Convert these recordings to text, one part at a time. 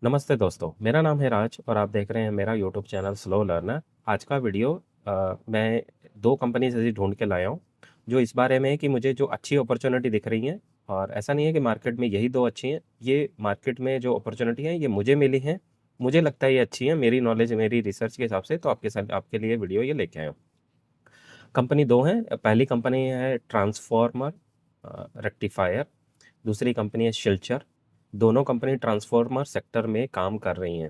नमस्ते दोस्तों, मेरा नाम है राज और आप देख रहे हैं मेरा यूट्यूब चैनल स्लो लर्नर। आज का वीडियो मैं 2 कंपनीज़ ऐसी ढूँढ के लाया हूँ, जो इस बारे में है कि मुझे जो अच्छी अपॉर्च्युनिटी दिख रही हैं और ऐसा नहीं है कि मार्केट में यही 2 अच्छी हैं, ये मार्केट में जो अपॉर्च्युनिटी हैं ये मुझे मिली हैं, मुझे लगता है ये अच्छी हैं, मेरी नॉलेज, मेरी रिसर्च के हिसाब से तो आपके लिए वीडियो ये लेके आया हूँ। कंपनी 2 हैं, पहली कंपनी है ट्रांसफ़ॉर्मर रेक्टिफ़ायर, दूसरी कंपनी है शिल्चर। दोनों कंपनी ट्रांसफ़ॉर्मर सेक्टर में काम कर रही हैं।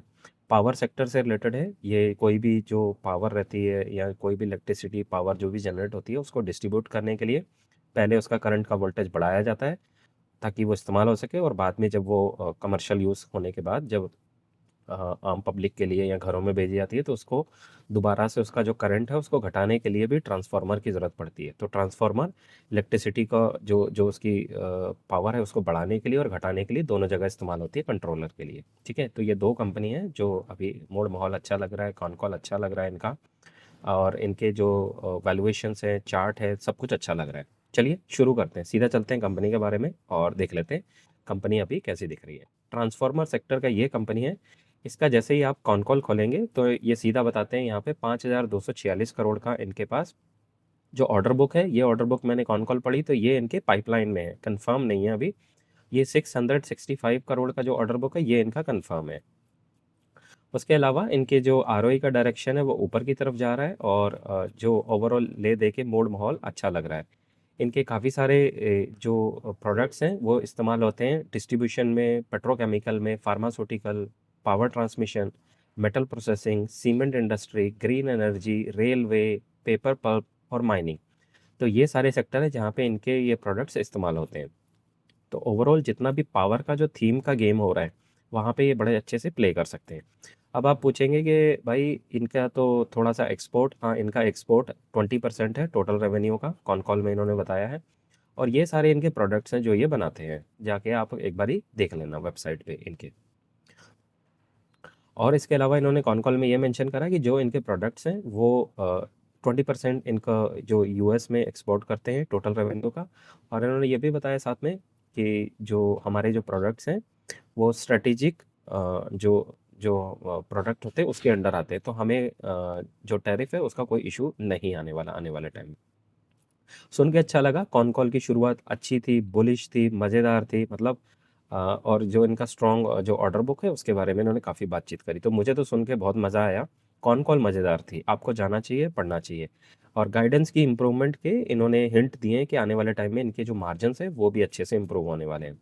पावर सेक्टर से रिलेटेड है, ये कोई भी जो पावर रहती है या कोई भी इलेक्ट्रिसिटी पावर जो भी जनरेट होती है, उसको डिस्ट्रीब्यूट करने के लिए पहले उसका करंट का वोल्टेज बढ़ाया जाता है, ताकि वो इस्तेमाल हो सके और बाद में जब वो कमर्शियल यूज़ होने के बाद जब आम पब्लिक के लिए या घरों में भेजी जाती है तो उसको दोबारा से उसका जो करंट है उसको घटाने के लिए भी ट्रांसफार्मर की ज़रूरत पड़ती है। तो ट्रांसफार्मर इलेक्ट्रिसिटी का जो जो उसकी पावर है उसको बढ़ाने के लिए और घटाने के लिए दोनों जगह इस्तेमाल होती है कंट्रोलर के लिए। ठीक है, तो ये 2 कंपनी है जो अभी मूड माहौल अच्छा लग रहा है, कॉन कॉल अच्छा लग रहा है इनका और इनके जो वैल्यूएशंस हैं, चार्ट है, सब कुछ अच्छा लग रहा है। चलिए शुरू करते हैं, सीधा चलते हैं कंपनी के बारे में और देख लेते हैं कंपनी अभी कैसी दिख रही है। ट्रांसफार्मर सेक्टर का ये कंपनी है, इसका जैसे ही आप कॉन कॉल खोलेंगे तो ये सीधा बताते हैं यहाँ पे 5,246 करोड़ का इनके पास जो ऑर्डर बुक है, ये ऑर्डर बुक मैंने कॉन कॉल पढ़ी तो ये इनके पाइपलाइन में है, कंफर्म नहीं है अभी। ये 665 करोड़ का जो ऑर्डर बुक है ये इनका कंफर्म है। उसके अलावा इनके जो आरओई का डायरेक्शन है वो ऊपर की तरफ जा रहा है और जो ओवरऑल ले दे के मूड माहौल अच्छा लग रहा है। इनके काफ़ी सारे जो प्रोडक्ट्स हैं वो इस्तेमाल होते हैं डिस्ट्रीब्यूशन में, पेट्रोकेमिकल में, pharmaceutical, power transmission, metal processing, cement industry, green energy, railway, paper pulp और माइनिंग। तो ये सारे सेक्टर हैं जहाँ पे इनके ये प्रोडक्ट्स इस्तेमाल होते हैं। तो ओवरऑल जितना भी पावर का जो थीम का गेम हो रहा है, वहाँ पे ये बड़े अच्छे से प्ले कर सकते हैं। अब आप पूछेंगे कि भाई इनका तो थोड़ा-सा एक्सपोर्ट, हाँ, इनका एक्सपोर्ट 20% है टोटल रेवेन्यू का, कॉन कॉल में इन्होंने बताया है और ये सारे इनके प्रोडक्ट्स हैं जो ये बनाते हैं। जाके आप एक बारी देख लेना वेबसाइट पे इनके। और इसके अलावा इन्होंने कॉन कॉल में ये मेंशन करा कि जो इनके प्रोडक्ट्स हैं वो 20% इनका जो यूएस में एक्सपोर्ट करते हैं टोटल रेवेन्यू का और इन्होंने ये भी बताया साथ में कि जो हमारे जो प्रोडक्ट्स हैं वो स्ट्रेटेजिक जो जो प्रोडक्ट होते हैं उसके अंडर आते हैं तो हमें जो टैरिफ है उसका कोई इशू नहीं आने वाला आने वाले टाइम में। सुन के अच्छा लगा, कॉन कॉल की शुरुआत अच्छी थी, बुलिश थी, मज़ेदार थी, मतलब और जो इनका स्ट्रॉन्ग जो ऑर्डर बुक है उसके बारे में इन्होंने काफ़ी बातचीत करी तो मुझे तो सुन के बहुत मज़ा आया। कॉन कॉल मज़ेदार थी, आपको जाना चाहिए, पढ़ना चाहिए और गाइडेंस की इम्प्रूवमेंट के इन्होंने हिंट दिए हैं कि आने वाले टाइम में इनके जो मार्जिन्स हैं वो भी अच्छे से इम्प्रूव होने वाले हैं।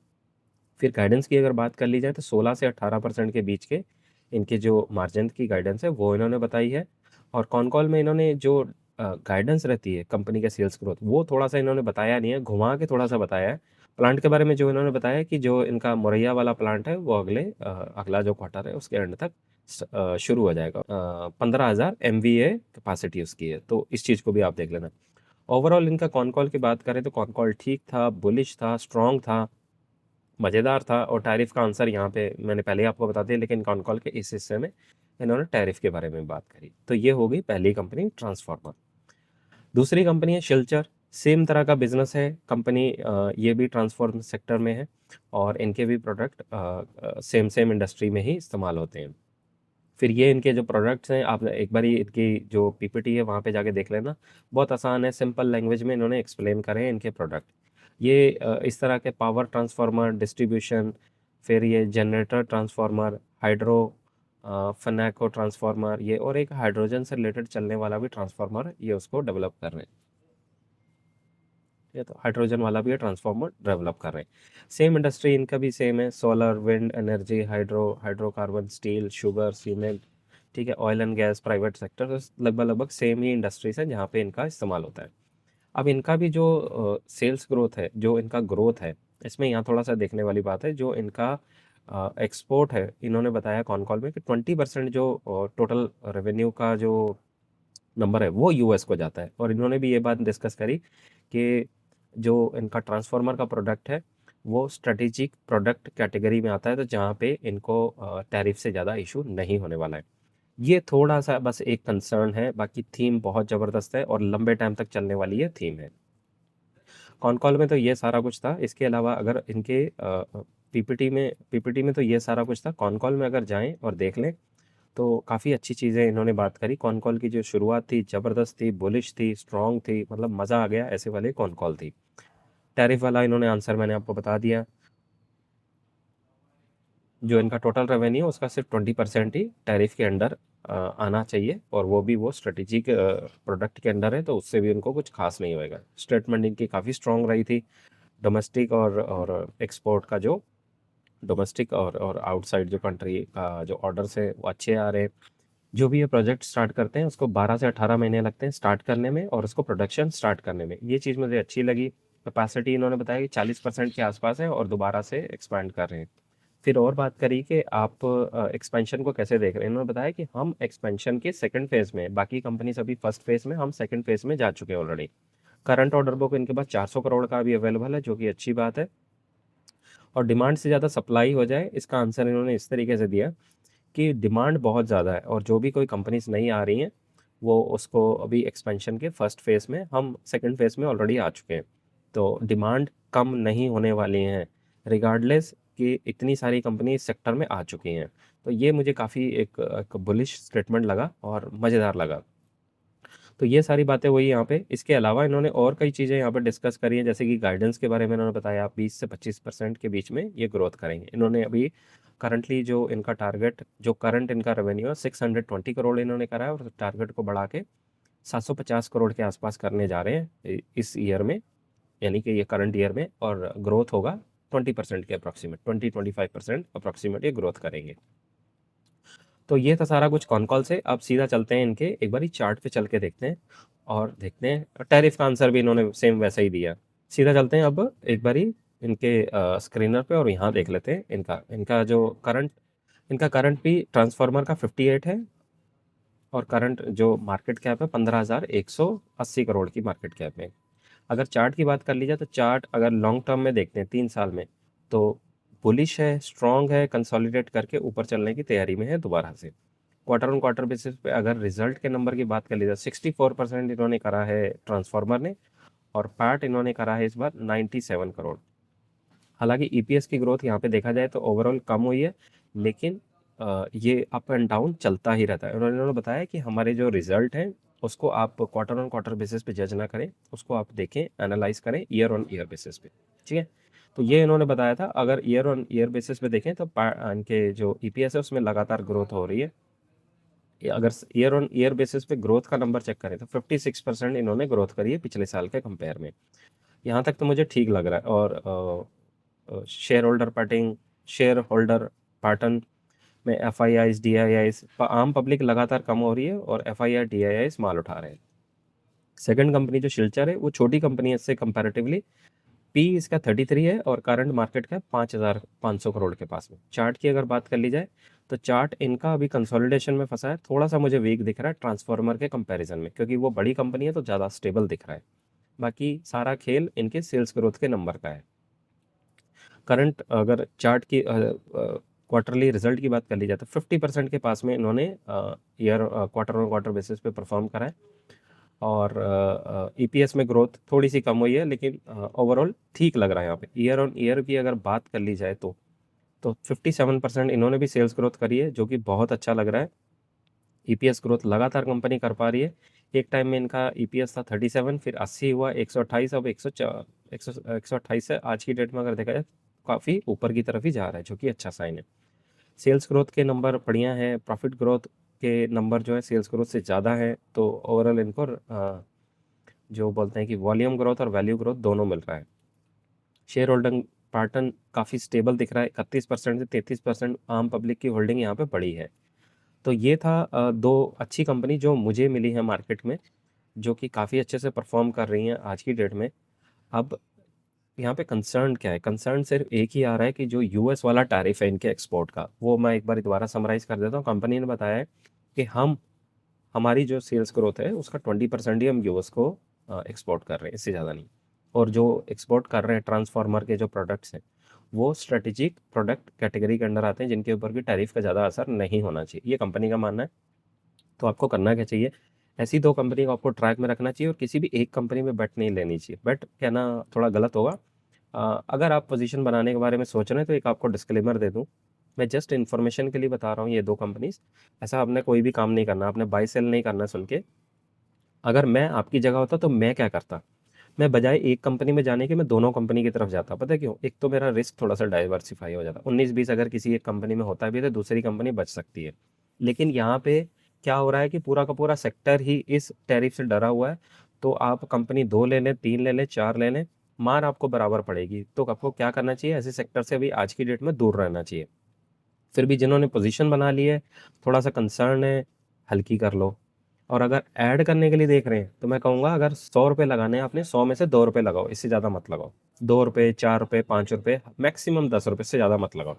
फिर गाइडेंस की अगर बात कर ली जाए तो 16 से 18% के बीच के इनके जो मार्जिन की गाइडेंस है वो इन्होंने बताई है और कॉन कॉल में इन्होंने जो गाइडेंस रहती है कंपनी के सेल्स ग्रोथ वो थोड़ा-सा इन्होंने बताया नहीं है, घुमा के थोड़ा-सा बताया है। प्लांट के बारे में जो इन्होंने बताया है कि जो इनका मोरैया वाला प्लांट है वो अगला जो क्वार्टर है उसके एंड तक शुरू हो जाएगा। 15,000 एमवीए कैपेसिटी उसकी है, तो इस चीज़ को भी आप देख लेना। ओवरऑल इनका कॉन कॉल की बात करें तो कॉन कॉल ठीक था, बुलिश था, स्ट्रॉन्ग था। मज़ेदार था और टैरिफ का आंसर यहाँ पे मैंने पहले ही आपको बता दिया लेकिन कॉन कॉल के इस हिस्से में इन्होंने टैरिफ के बारे में बात करी। तो ये हो गई पहली कंपनी ट्रांसफार्मर। दूसरी कंपनी है शिल्चर, सेम तरह का बिज़नेस है कंपनी, ये भी ट्रांसफार्मर सेक्टर में है और इनके भी प्रोडक्ट सेम सेम इंडस्ट्री में ही इस्तेमाल होते हैं। फिर ये इनके जो प्रोडक्ट्स हैं आप एक बारी इनकी जो पीपीटी है वहाँ पे जाके देख लेना। बहुत आसान है, सिंपल लैंग्वेज में इन्होंने एक्सप्लेन करे हैं इनके प्रोडक्ट। ये इस तरह के पावर ट्रांसफार्मर, डिस्ट्रीब्यूशन, फिर ये जनरेटर ट्रांसफार्मर, हाइड्रो फनेको ट्रांसफार्मर, ये और एक हाइड्रोजन से रिलेटेड चलने वाला भी ट्रांसफार्मर ये उसको डेवलप कर रहे हैं। ये तो हाइड्रोजन वाला भी है ट्रांसफार्मर डेवलप कर रहे हैं। सेम इंडस्ट्री इनका भी सेम है, solar, wind energy, hydrocarbon, steel, sugar, cement, ठीक है, oil and gas, private sector, तो लगभग लगभग सेम ही इंडस्ट्रीज हैं जहाँ पे इनका इस्तेमाल होता है। अब इनका भी जो सेल्स ग्रोथ है, जो इनका ग्रोथ है, इसमें यहाँ थोड़ा-सा देखने वाली बात है, जो इनका एक्सपोर्ट है, इन्होंने बताया कॉन कॉल में कि 20% जो टोटल रेवेन्यू का जो नंबर है, वो यूएस को जाता है और इन्होंने भी ये बात डिस्कस करी कि जो इनका ट्रांसफ़ार्मर का प्रोडक्ट है, वो स्ट्रैटेजिक प्रोडक्ट कैटेगरी में आता है, तो जहाँ पे इनको टैरिफ से ज़्यादा इश्यू नहीं होने वाला है। ये थोड़ा-सा बस एक कंसर्न है, बाकी थीम बहुत ज़बरदस्त है और लंबे टाइम तक चलने वाली ये थीम है। कॉन कॉल में तो ये सारा कुछ था, इसके अलावा अगर इनके पीपीटी में तो ये सारा कुछ था। कॉन कॉल में अगर जाएँ और देख लें तो काफ़ी अच्छी चीज़ें इन्होंने बात करी। कॉन कॉल की जो शुरुआत थी ज़बरदस्त थी, बुलिश थी, स्ट्रॉन्ग थी, मतलब मज़ा आ गया ऐसे वाली कॉन कॉल थी। टैरिफ वाला इन्होंने आंसर मैंने आपको बता दिया। जो इनका टोटल रेवेन्यू है उसका सिर्फ 20% ही टैरिफ के अंडर आना चाहिए, और वो भी वो स्ट्रेटेजिक प्रोडक्ट के अंडर है, तो उससे भी उनको कुछ खास नहीं होएगा। स्टेटमेंट इनकी काफ़ी स्ट्रॉन्ग रही थी। डोमेस्टिक और एक्सपोर्ट का जो डोमेस्टिक और आउटसाइड जो कंट्री का जो ऑर्डर्स है वो अच्छे आ रहे हैं। जो भी ये प्रोजेक्ट स्टार्ट करते हैं उसको 12 से 18 महीने लगते हैं स्टार्ट करने में और उसको प्रोडक्शन स्टार्ट करने में। ये चीज़ मुझे अच्छी लगी। कैपेसिटी इन्होंने बताया कि 40% के आसपास है और दोबारा से एक्सपैंड कर रहे हैं। फिर और बात करी कि आप एक्सपेंशन को कैसे देख रहे हैं। इन्होंने बताया कि हम एक्सपेंशन के सेकंड फेज़ में, बाकी कंपनीज अभी फर्स्ट फेज़ में, हम सेकंड फेज़ में जा चुके हैं ऑलरेडी। करंट ऑर्डर बुक इनके पास 400 करोड़ का अभी अवेलेबल है, जो कि अच्छी बात है। और डिमांड से ज़्यादा सप्लाई हो जाए, इसका आंसर इन्होंने इस तरीके से दिया कि डिमांड बहुत ज़्यादा है और जो भी कोई कंपनीज नहीं आ रही हैं वो उसको अभी एक्सपेंशन के फर्स्ट फेज़ में, हम सेकंड फेज़ में ऑलरेडी आ चुके हैं, तो डिमांड कम नहीं होने वाली हैं रिगार्डलेस कि इतनी सारी कंपनी इस सेक्टर में आ चुकी हैं। तो ये मुझे काफ़ी एक बुलिश स्टेटमेंट लगा और मज़ेदार लगा। तो ये सारी बातें हुई यहाँ पे। इसके अलावा इन्होंने और कई चीज़ें यहाँ पे डिस्कस करी हैं, जैसे कि गाइडेंस के बारे में इन्होंने बताया 20 से 25% के बीच में ये ग्रोथ करेंगे। इन्होंने अभी करंटली जो इनका टारगेट, जो करंट इनका रेवेन्यू है 620 करोड़ इन्होंने करा है, और टारगेट को बढ़ा के 750 करोड़ के आसपास करने जा रहे हैं इस ईयर में, यानी कि ये करंट ईयर में, और ग्रोथ होगा 20% के अप्रॉक्सीमेट, 20-25% अप्रॉक्सीमेट ये ग्रोथ करेंगे। तो ये था सारा कुछ कॉन कॉल से। अब सीधा चलते हैं इनके, एक बारी चार्ट पे चल के देखते हैं और देखते हैं। टैरिफ का आंसर भी इन्होंने सेम वैसा ही दिया। सीधा चलते हैं अब एक बारी इनके स्क्रीनर पे और यहाँ देख लेते हैं इनका इनका जो करंट, इनका करंट भी ट्रांसफार्मर का 58 है, और करंट जो मार्केट कैप है 15,180 करोड़ की मार्केट कैप है। अगर चार्ट की बात कर ली जाए तो चार्ट अगर लॉन्ग टर्म में देखते हैं 3 साल में, तो बुलिश है, स्ट्रॉन्ग है, कंसोलिडेट करके ऊपर चलने की तैयारी में है दोबारा से। क्वार्टर ऑन क्वार्टर बेसिस पे अगर रिजल्ट के नंबर की बात कर ली जाए, 64% इन्होंने करा है ट्रांसफार्मर ने, और पैट इन्होंने करा है इस बार 97 करोड़। हालांकि ईपीएस की ग्रोथ यहाँ पे देखा जाए तो ओवरऑल कम हुई है, लेकिन ये अप एंड डाउन चलता ही रहता है। उन्होंने बताया कि हमारे जो रिजल्ट हैं उसको आप क्वार्टर ऑन क्वार्टर बेसिस पे जज ना करें, उसको आप देखें, एनालाइज करें ईयर ऑन ईयर बेसिस पे। ठीक है, तो ये इन्होंने बताया था। अगर ईयर ऑन ईयर बेसिस पे देखें तो इनके जो ईपीएस है उसमें लगातार ग्रोथ हो रही है। अगर ईयर ऑन ईयर बेसिस पे ग्रोथ का नंबर चेक करें तो 56% इन्होंने ग्रोथ करी है पिछले साल के कंपेयर में। यहाँ तक तो मुझे ठीक लग रहा है। और share holder parting, share holder pattern में F I Is, D I Is, आम पब्लिक लगातार कम हो रही है और F I I, D I Is माल उठा रहे हैं। सेकंड कंपनी जो शिल्चर है वो छोटी कंपनी है इससे कंपैरेटिवली। पी इसका 33 है और करंट मार्केट कैप 5,500 करोड़ के पास में। चार्ट की अगर बात कर ली जाए तो चार्ट इनका अभी कंसोलिडेशन में फंसा है, थोड़ा सा मुझे वीक दिख रहा है ट्रांसफार्मर के कंपैरिजन में, क्योंकि वो बड़ी कंपनी है तो ज़्यादा स्टेबल दिख रहा है। बाकी सारा खेल इनके सेल्स ग्रोथ के नंबर का है। करंट अगर चार्ट की क्वार्टरली रिजल्ट की बात कर ली जाए तो 50% के पास में इन्होंने year quarter on quarter basis पे परफॉर्म करा है। और ईपीएस में ग्रोथ थोड़ी सी कम हुई है, लेकिन ओवरऑल ठीक लग रहा है यहाँ पे। ईयर ऑन ईयर की अगर बात कर ली जाए तो 57% इन्होंने भी सेल्स ग्रोथ करी है, जो कि बहुत अच्छा लग रहा है। ईपीएस ग्रोथ लगातार कंपनी कर पा रही है। एक टाइम में इनका ईपीएस था 37, फिर 80 हुआ, 128, अब 128 है आज की डेट में। अगर देखा जाए काफ़ी ऊपर की तरफ ही जा रहा है, जो कि अच्छा साइन है। सेल्स ग्रोथ के नंबर बढ़िया हैं, प्रॉफिट ग्रोथ के नंबर जो है सेल्स ग्रोथ से ज़्यादा है, तो ओवरऑल इनको जो बोलते हैं कि वॉल्यूम ग्रोथ और वैल्यू ग्रोथ दोनों मिल रहा है। शेयर होल्डिंग पैटर्न काफ़ी स्टेबल दिख रहा है, 31% से 33% आम पब्लिक की होल्डिंग यहाँ पे बढ़ी है। तो ये था दो अच्छी कंपनी जो मुझे मिली है मार्केट में, जो कि काफ़ी अच्छे से परफॉर्म कर रही हैं आज की डेट में। अब यहाँ पे कंसर्न क्या है? कंसर्न सिर्फ एक ही आ रहा है कि जो यूएस वाला टैरिफ है इनके एक्सपोर्ट का, वो मैं एक बार दोबारा समराइज़ कर देता हूँ। कंपनी ने बताया है कि हमारी जो सेल्स ग्रोथ है उसका 20% ही हम यूएस को एक्सपोर्ट कर रहे हैं, इससे ज़्यादा नहीं। और जो एक्सपोर्ट कर रहे हैं ट्रांसफार्मर के जो प्रोडक्ट्स हैं, वो स्ट्रेटेजिक प्रोडक्ट कैटेगरी के अंडर आते हैं, जिनके ऊपर भी टैरिफ का ज़्यादा असर नहीं होना चाहिए, ये कंपनी का मानना है। तो आपको करना क्या चाहिए? ऐसी 2 कंपनी को आपको ट्रैक में रखना चाहिए और किसी भी एक कंपनी में बेट नहीं लेनी चाहिए। बेट कहना थोड़ा गलत होगा। अगर आप पोजीशन बनाने के बारे में सोच रहे हैं तो एक आपको डिस्क्लेमर दे दूँ, मैं जस्ट इन्फॉर्मेशन के लिए बता रहा हूँ ये 2 कंपनीज़। ऐसा आपने कोई भी काम नहीं करना, आपने बाय सेल नहीं करना सुन के। अगर मैं आपकी जगह होता तो मैं क्या करता? मैं बजाय एक कंपनी में जाने के मैं दोनों कंपनी की तरफ जाता। पता है क्यों? एक तो मेरा रिस्क थोड़ा-सा डाइवर्सिफ़ाई हो जाता। 19-20 अगर किसी एक कंपनी में होता भी है तो दूसरी कंपनी बच सकती है। लेकिन यहाँ पे क्या हो रहा है कि पूरा का पूरा सेक्टर ही इस टैरिफ से डरा हुआ है। तो आप कंपनी 2 ले लें, 3 ले लें, 4 ले लें, मार आपको बराबर पड़ेगी। तो आपको क्या करना चाहिए? ऐसे सेक्टर से अभी आज की डेट में दूर रहना चाहिए। फिर भी जिन्होंने पोज़ीशन बना ली है, थोड़ा-सा कंसर्न है, हल्की कर लो। और अगर ऐड करने के लिए देख रहे हैं, तो मैं कहूँगा अगर ₹100 लगाने हैं आपने, 100 में से ₹2 लगाओ, इससे ज़्यादा मत लगाओ। ₹2, ₹4, ₹5 मैक्सिमम ₹10 से ज़्यादा मत लगाओ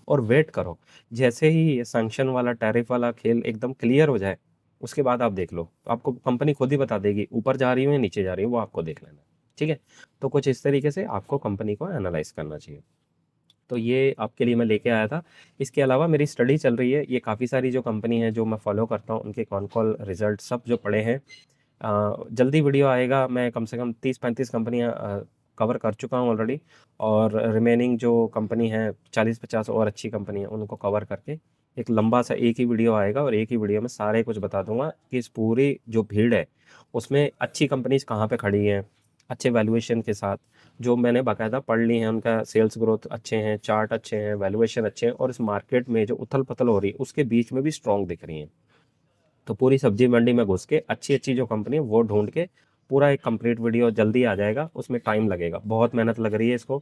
और वेट करो। जैसे ही ये सैंक्शन वाला, टैरिफ वाला खेल एकदम क्लियर हो जाए, उसके बाद आप देख लो। आपको कंपनी खुद ही बता देगी, ऊपर जा रही है या नीचे जा रही है, वो आपको देख लेना है। ठीक है? तो कुछ इस तरीके से आपको कंपनी को एनालाइज़ करना चाहिए। तो ये आपके लिए मैं लेके आया था। इसके अलावा मेरी स्टडी चल रही है, ये काफ़ी सारी जो कंपनी है जो मैं फ़ॉलो करता हूँ, उनके कॉन-कॉल रिज़ल्ट सब जो पड़े हैं। जल्दी वीडियो आएगा, मैं कम से कम 30-35 कंपनियाँ कवर कर चुका हूँ ऑलरेडी और रिमेनिंग जो कंपनी है 40-50 और अच्छी कंपनी है, उनको कवर करके एक लंबा-सा एक ही वीडियो आएगा और एक ही वीडियो में सारे कुछ बता दूँगा कि इस पूरी जो भीड़ है, उसमें अच्छी कंपनीज़ कहाँ पे खड़ी हैं, अच्छे वैल्यूएशन के साथ। जो मैंने बाकायदा पढ़ ली हैं, उनका सेल्स ग्रोथ अच्छे हैं, चार्ट अच्छे हैं, वैल्यूएशन अच्छे हैं और इस मार्केट में जो उथल-पुथल हो रही है, उसके बीच में भी स्ट्रॉन्ग दिख रही हैं। तो पूरी सब्जी मंडी में घुस के अच्छी-अच्छी जो कंपनी है, वो ढूँढ के पूरा एक कंप्लीट वीडियो जल्दी आ जाएगा, उसमें टाइम लगेगा। बहुत मेहनत लग रही है इसको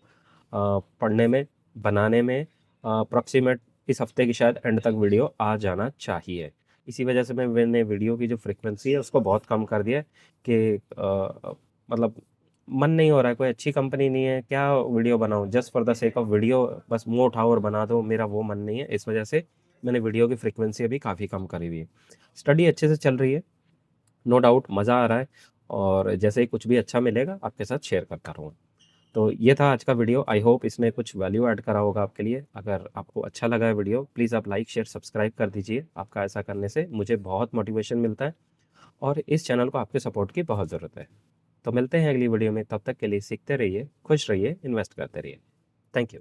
पढ़ने में, बनाने में। अप्रॉक्सिमेट इस हफ्ते की शायद एंड तक वीडियो आ जाना चाहिए। इसी वजह से मैंने वीडियो की जो फ्रीक्वेंसी है, उसको बहुत कम कर दिया है कि मतलब मन नहीं हो रहा है, कोई अच्छी कंपनी नहीं है, क्या वीडियो बनाऊँ? Just for the sake of video बस मुँह उठाओ और बना दो, मेरा वो मन नहीं है। इस वजह से मैंने वीडियो की फ्रीक्वेंसी अभी काफ़ी कम करी हुई है। स्टडी अच्छे से चल रही है, नो डाउट मज़ा आ रहा है और जैसे ही कुछ भी अच्छा मिलेगा आपके साथ शेयर करता रहूँगा। तो ये था आज का वीडियो, आई होप इसने कुछ वैल्यू ऐड करा होगा आपके लिए। अगर आपको अच्छा लगा है वीडियो, प्लीज़ आप लाइक, शेयर, सब्सक्राइब कर दीजिए। आपका ऐसा करने से मुझे बहुत मोटिवेशन मिलता है और इस चैनल को आपके सपोर्ट की बहुत ज़रूरत है। तो मिलते हैं अगली वीडियो में, तब तक के लिए सीखते रहिए, खुश रहिए, इन्वेस्ट करते रहिए। Thank you.